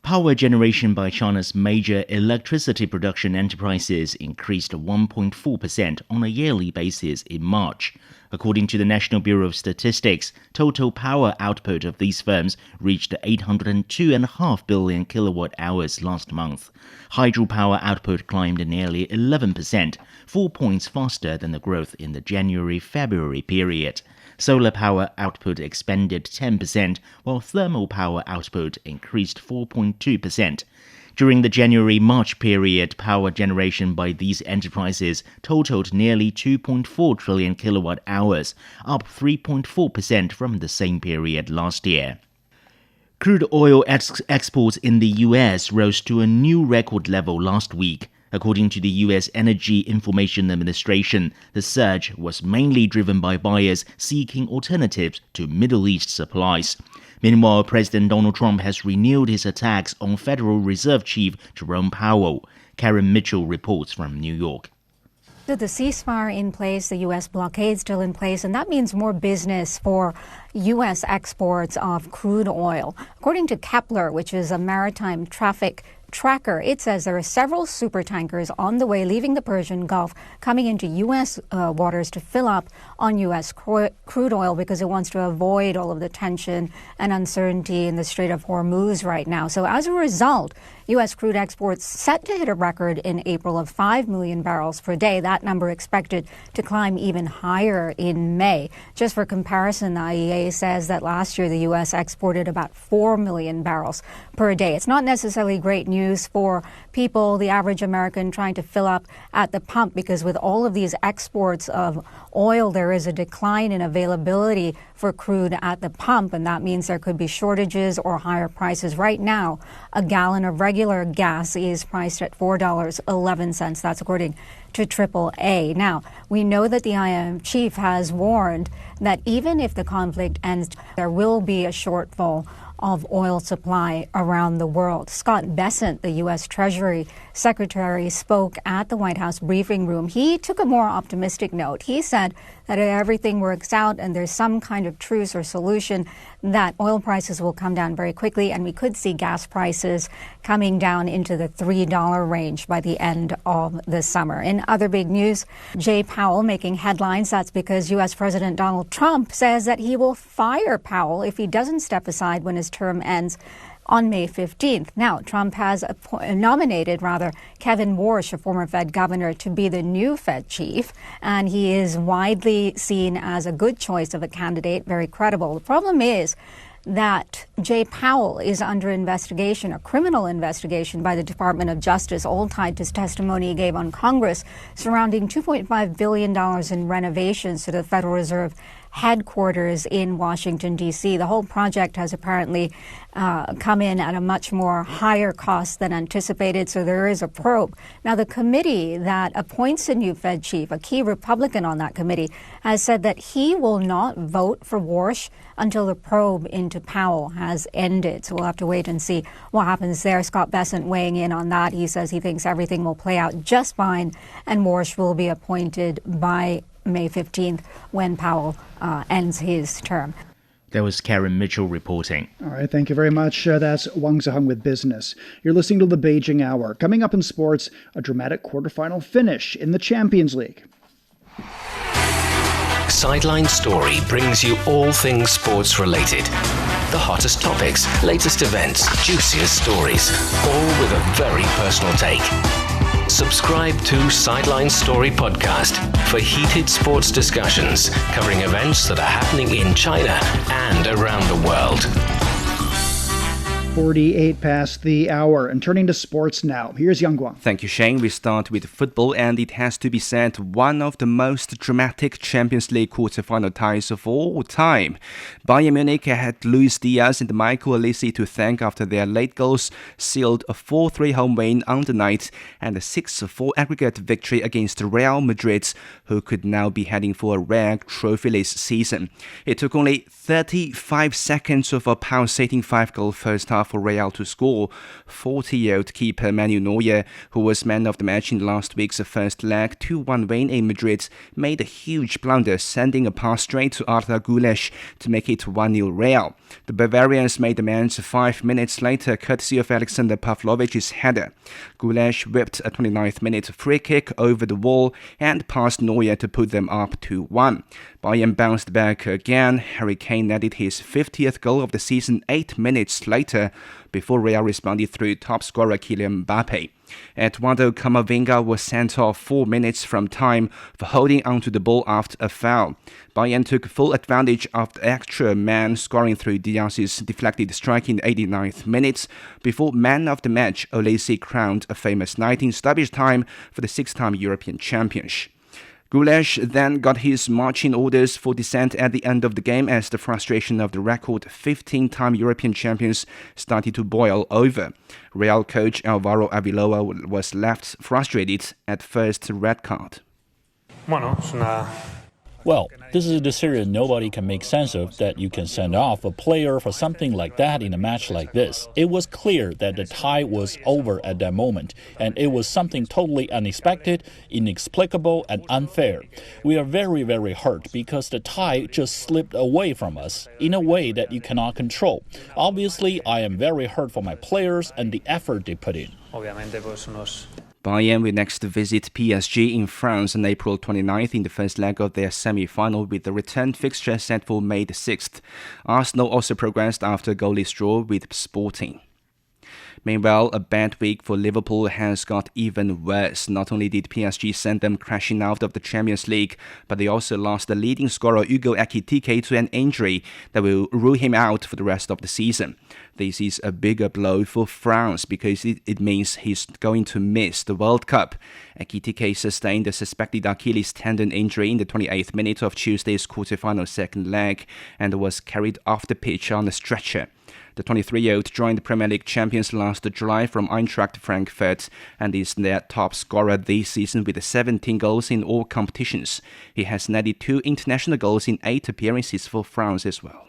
Power generation by China's major electricity production enterprises increased 1.4% on a yearly basis in March. According to the National Bureau of Statistics, total power output of these firms reached 802.5 billion kilowatt-hours last month. Hydropower output climbed nearly 11%, 4 points faster than the growth in the January-February period. Solar power output expanded 10%, while thermal power output increased 4.2%. During the January-March period, power generation by these enterprises totaled nearly 2.4 trillion kilowatt-hours, up 3.4% from the same period last year. Crude oil exports in the U.S. rose to a new record level last week. According to the U.S. Energy Information Administration, the surge was mainly driven by buyers seeking alternatives to Middle East supplies. Meanwhile, President Donald Trump has renewed his attacks on Federal Reserve Chief Jerome Powell. Karen Mitchell reports from New York. The ceasefire in place, the U.S. blockade still in place, and that means more business for U.S. exports of crude oil. According to Kepler, which is a maritime traffic tracker, it says there are several supertankers on the way leaving the Persian Gulf coming into U.S. waters to fill up on U.S. crude oil because it wants to avoid all of the tension and uncertainty in the Strait of Hormuz right now. So as a result, U.S. crude exports set to hit a record in April of 5 million barrels per day. That number expected to climb even higher in May. Just for comparison, the IEA says that last year the U.S. exported about 4 million barrels per day. It's not necessarily great news for people, the average American, trying to fill up at the pump, because with all of these exports of oil, there is a decline in availability for crude at the pump, and that means there could be shortages or higher prices. Right now, a gallon of regular gas is priced at $4.11. That's according to AAA. Now, we know that the IMF chief has warned that even if the conflict ends, there will be a shortfall of oil supply around the world. Scott Bessent, the U.S. Treasury Secretary, spoke at the White House briefing room. He took a more optimistic note. He said that if everything works out and there's some kind of truce or solution, that oil prices will come down very quickly, and we could see gas prices coming down into the $3 range by the end of the summer. In other big news, Jay Powell making headlines. That's because U.S. President Donald Trump says that he will fire Powell if he doesn't step aside when his term ends on May 15th. Now, Trump has nominated Kevin Warsh, a former Fed governor, to be the new Fed chief, and he is widely seen as a good choice of a candidate, very credible. The problem is that Jay Powell is under investigation, a criminal investigation by the Department of Justice, all tied to his testimony he gave on Congress surrounding $2.5 billion in renovations to the Federal Reserve headquarters in Washington, D.C. The whole project has apparently come in at a much more higher cost than anticipated, so there is a probe. Now, the committee that appoints a new Fed chief, a key Republican on that committee, has said that he will not vote for Warsh until the probe into Powell has ended. So we'll have to wait and see what happens there. Scott Bessent weighing in on that. He says he thinks everything will play out just fine, and Warsh will be appointed by May 15th when Powell ends his term. That was Karen Mitchell reporting. All right, thank you very much. That's Wang Ziheng with Business. You're listening to the Beijing Hour. Coming up in sports, a dramatic quarterfinal finish in the Champions League. Sideline Story brings you all things sports related. The hottest topics, latest events, juiciest stories, all with a very personal take. Subscribe to Sideline Story Podcast for heated sports discussions covering events that are happening in China and around the world. 48 past the hour, and turning to sports now. Here's Yang Guang. Thank you, Shane. We start with football, and it has to be said, one of the most dramatic Champions League quarterfinal ties of all time. Bayern Munich had Luis Diaz and Michael Olise to thank after their late goals sealed a 4-3 home win on the night and a 6-4 aggregate victory against Real Madrid, who could now be heading for a rare trophyless season. It took only 35 seconds of a pulsating 5-goal first half for Real to score. 40-year-old keeper Manuel Neuer, who was man of the match in last week's first leg 2-1 win in Madrid, made a huge blunder, sending a pass straight to Arda Güler to make it 1-0 Real. The Bavarians made amends 5 minutes later, courtesy of Alexander Pavlovic's header. Güler whipped a 29th minute free kick over the wall and passed Neuer to put them up 2-1. Bayern bounced back again. Harry Kane added his 50th goal of the season 8 minutes later, before Real responded through top scorer Kylian Mbappe. Eduardo Camavinga was sent off 4 minutes from time for holding onto the ball after a foul. Bayern took full advantage of the extra man scoring through Diaz's deflected strike in the 89th minute, before man of the match Olise crowned a famous night in stoppage time for the 6-time European champions. Güler then got his marching orders for dissent at the end of the game as the frustration of the record 15-time European champions started to boil over. Real coach Alvaro Aviloa was left frustrated at first red card. Well, this is a decision nobody can make sense of, that you can send off a player for something like that in a match like this. It was clear that the tie was over at that moment, and it was something totally unexpected, inexplicable, and unfair. We are very, very hurt because the tie just slipped away from us in a way that you cannot control. Obviously, I am very hurt for my players and the effort they put in. Bayern will next visit PSG in France on April 29th in the first leg of their semi-final, with the return fixture set for May 6th. Arsenal also progressed after a goalless draw with Sporting. Meanwhile, a bad week for Liverpool has got even worse. Not only did PSG send them crashing out of the Champions League, but they also lost the leading scorer Hugo Ekitike to an injury that will rule him out for the rest of the season. This is a bigger blow for France because it means he's going to miss the World Cup. Ekitike sustained a suspected Achilles tendon injury in the 28th minute of Tuesday's quarter-final second leg and was carried off the pitch on a stretcher. The 23-year-old joined the Premier League champions last July from Eintracht Frankfurt and is their top scorer this season with 17 goals in all competitions. He has netted 2 international goals in 8 appearances for France as well.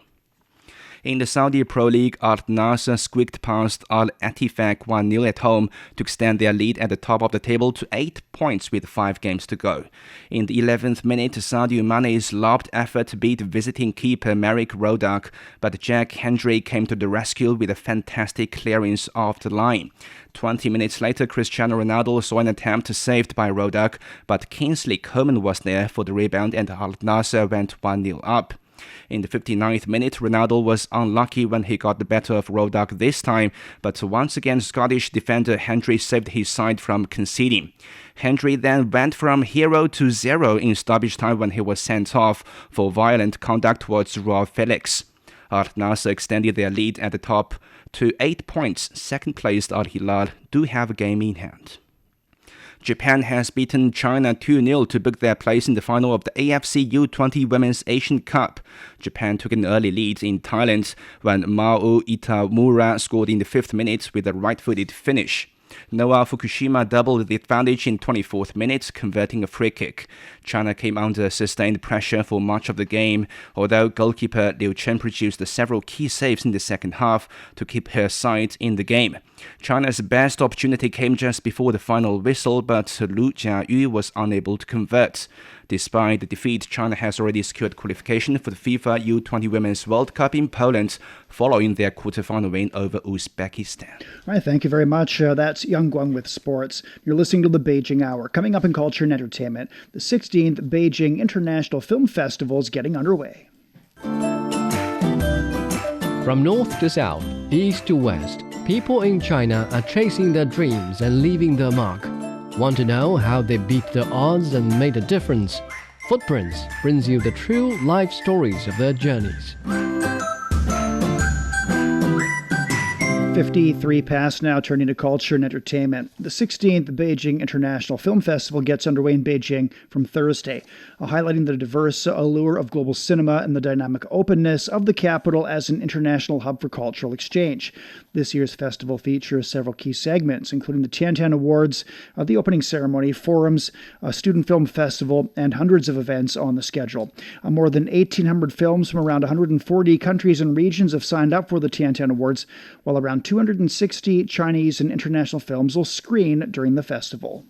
In the Saudi Pro League, Al Nassr squeaked past Al Ettifaq 1-0 at home to extend their lead at the top of the table to 8 points with 5 games to go. In the 11th minute, Sadio Mane's lobbed effort beat visiting keeper Marek Rodak, but Jack Hendry came to the rescue with a fantastic clearance off the line. 20 minutes later, Cristiano Ronaldo saw an attempt saved by Rodak, but Kingsley Coman was there for the rebound and Al Nassr went 1-0 up. In the 59th minute, Ronaldo was unlucky when he got the better of Rodak this time, but once again Scottish defender Hendry saved his side from conceding. Hendry then went from hero to zero in stoppage time when he was sent off for violent conduct towards Roy Felix. Al Nassr extended their lead at the top to 8 points. Second placed Al Hilal do have a game in hand. Japan has beaten China 2-0 to book their place in the final of the AFC U20 Women's Asian Cup. Japan took an early lead in Thailand when Mao Itamura scored in the 5th minute with a right-footed finish. Noah Fukushima doubled the advantage in 24th minute, converting a free kick. China came under sustained pressure for much of the game, although goalkeeper Liu Chen produced several key saves in the second half to keep her side in the game. China's best opportunity came just before the final whistle, but Lu Jiayu was unable to convert. Despite the defeat, China has already secured qualification for the FIFA U20 Women's World Cup in Poland, following their quarter-final win over Uzbekistan. All right, thank you very much. That's Yang Guang with sports. You're listening to the Beijing Hour. Coming up in culture and entertainment, the 16th Beijing International Film Festival is getting underway. From north to south, east to west, people in China are chasing their dreams and leaving their mark. Want to know how they beat the odds and made a difference? Footprints brings you the true life stories of their journeys. 53 past now, turning to culture and entertainment. The 16th Beijing International Film Festival gets underway in Beijing from Thursday, highlighting the diverse allure of global cinema and the dynamic openness of the capital as an international hub for cultural exchange. This year's festival features several key segments, including the Tiantian Awards, the opening ceremony, forums, a student film festival, and hundreds of events on the schedule. More than 1,800 films from around 140 countries and regions have signed up for the Tiantian Awards, while around 260 Chinese and international films will screen during the festival.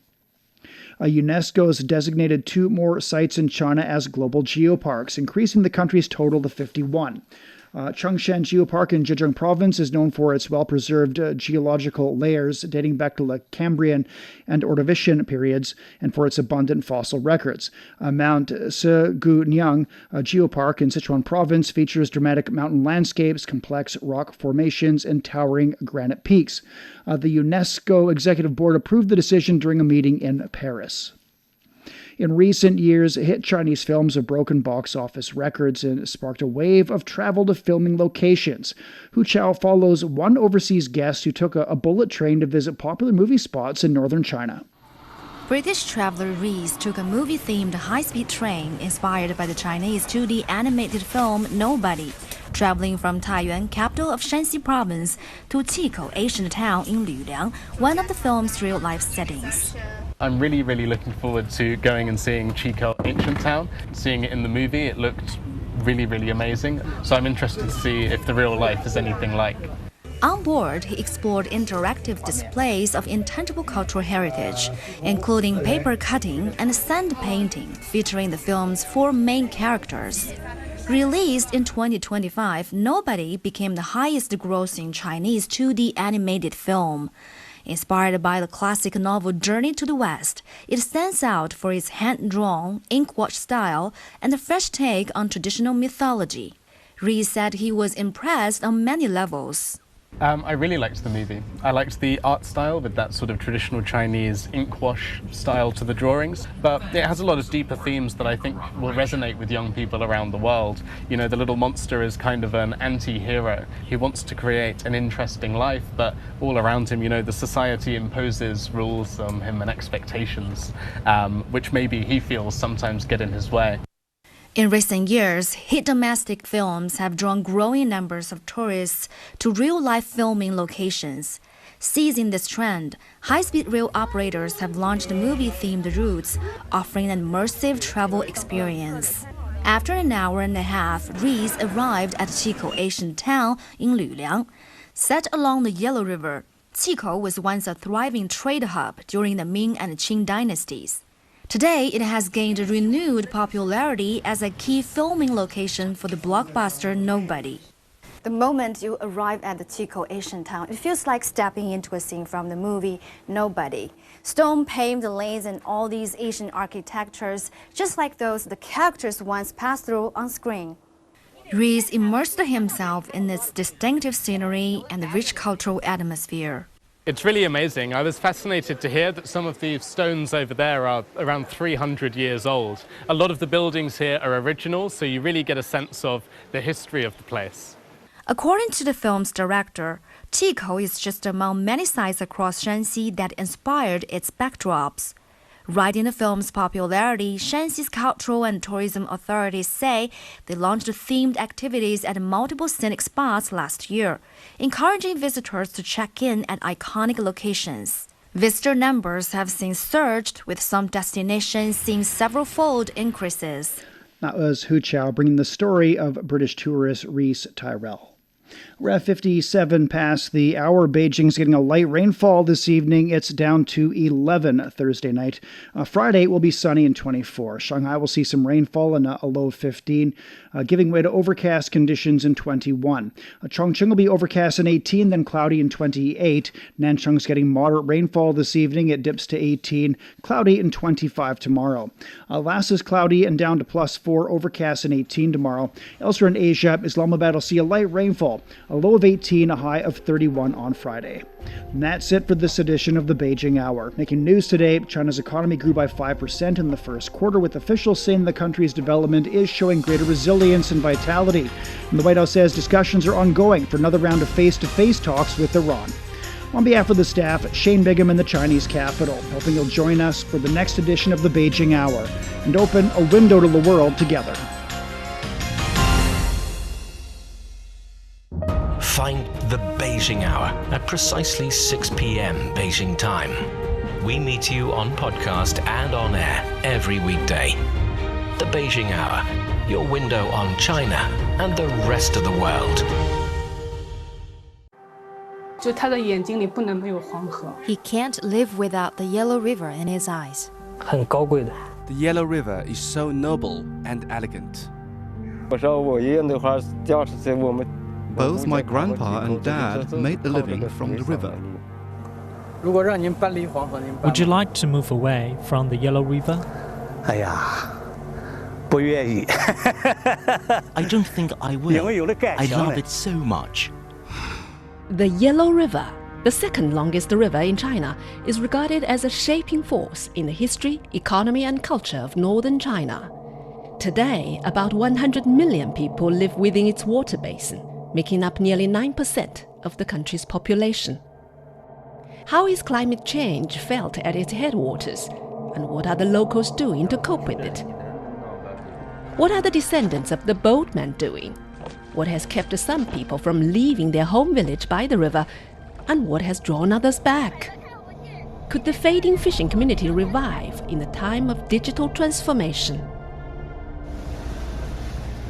UNESCO has designated 2 more sites in China as global geoparks, increasing the country's total to 51. Changshan Geopark in Zhejiang Province is known for its well-preserved geological layers dating back to the Cambrian and Ordovician periods and for its abundant fossil records. Mount Segunyang Geopark in Sichuan Province features dramatic mountain landscapes, complex rock formations, and towering granite peaks. The UNESCO Executive Board approved the decision during a meeting in Paris. In recent years, hit Chinese films have broken box office records and sparked a wave of travel to filming locations. Hu Chao follows one overseas guest who took a bullet train to visit popular movie spots in northern China. British traveler Reese took a movie-themed high-speed train inspired by the Chinese 2D animated film Nobody, traveling from Taiyuan, capital of Shanxi province, to Qikou, ancient town in Luliang, one of the film's real-life settings. I'm really, really looking forward to going and seeing Chico Ancient Town. Seeing it in the movie, it looked really, really amazing. So I'm interested to see if the real life is anything like. On board, he explored interactive displays of intangible cultural heritage, including paper cutting and sand painting, featuring the film's 4 main characters. Released in 2025, Nobody became the highest-grossing Chinese 2D animated film. Inspired by the classic novel Journey to the West, it stands out for its hand-drawn, ink-wash style and a fresh take on traditional mythology. Reese said he was impressed on many levels. I really liked the movie. I liked the art style with that sort of traditional Chinese ink wash style to the drawings, but it has a lot of deeper themes that I think will resonate with young people around the world. You know, the little monster is kind of an anti-hero. He wants to create an interesting life, but all around him, you know, the society imposes rules on him and expectations, which maybe he feels sometimes get in his way. In recent years, hit domestic films have drawn growing numbers of tourists to real-life filming locations. Seizing this trend, high-speed rail operators have launched movie-themed routes, offering an immersive travel experience. After an hour and a half, Reese arrived at Chico Ancient Town in Luliang. Set along the Yellow River, Chico was once a thriving trade hub during the Ming and Qing dynasties. Today, it has gained renewed popularity as a key filming location for the blockbuster Nobody. The moment you arrive at the Chico Ancient Town, it feels like stepping into a scene from the movie Nobody. Stone-paved lanes and all these Asian architectures, just like those the characters once passed through on screen. Reese immersed himself in its distinctive scenery and the rich cultural atmosphere. It's really amazing. I was fascinated to hear that some of the stones over there are around 300 years old. A lot of the buildings here are original, so you really get a sense of the history of the place. According to the film's director, Chico is just among many sites across Shanxi that inspired its backdrops. Riding the film's popularity, Shanxi's cultural and tourism authorities say they launched themed activities at multiple scenic spots last year, encouraging visitors to check in at iconic locations. Visitor numbers have since surged, with some destinations seeing several-fold increases. That was Hu Chao bringing the story of British tourist Reese Tyrrell. We're at 57 past the hour. Beijing's getting a light rainfall this evening. It's down to 11 Thursday night. Friday will be sunny and 24. Shanghai will see some rainfall and a low of 15, giving way to overcast conditions in 21. Chongqing will be overcast in 18, then cloudy in 28. Nanchung's getting moderate rainfall this evening. It dips to 18, cloudy and 25 tomorrow. Lhasa is cloudy and down to +4, overcast and 18 tomorrow. Elsewhere in Asia, Islamabad will see a light rainfall. A low of 18, a high of 31 on Friday. And that's it for this edition of the Beijing Hour. Making news today, China's economy grew by 5% in the first quarter, with officials saying the country's development is showing greater resilience and vitality. And the White House says discussions are ongoing for another round of face-to-face talks with Iran. On behalf of the staff, Shane Bigham in the Chinese capital, hoping you'll join us for the next edition of the Beijing Hour and open a window to the world together. Find the Beijing Hour at precisely 6 p.m. Beijing time. We meet you on podcast and on air every weekday. The Beijing Hour, your window on China and the rest of the world. He can't live without the Yellow River in his eyes. The Yellow River is so noble and elegant. Both my grandpa and dad made a living from the river. Would you like to move away from the Yellow River? I don't think I will. I love it so much. The Yellow River, the second longest river in China, is regarded as a shaping force in the history, economy and culture of northern China. Today, about 100 million people live within its water basin, making up nearly 9% of the country's population. How is climate change felt at its headwaters, and what are the locals doing to cope with it? What are the descendants of the boatmen doing? What has kept some people from leaving their home village by the river, and what has drawn others back? Could the fading fishing community revive in a time of digital transformation?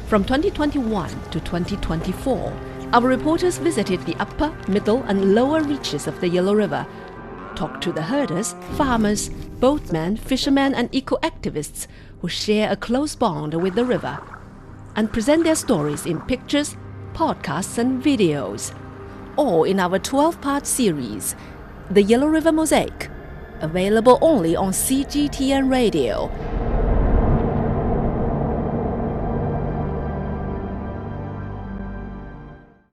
From 2021 to 2024, our reporters visited the upper, middle, and lower reaches of the Yellow River, talked to the herders, farmers, boatmen, fishermen, and eco-activists who share a close bond with the river, and present their stories in pictures, podcasts, and videos, all in our 12-part series, The Yellow River Mosaic, available only on CGTN Radio.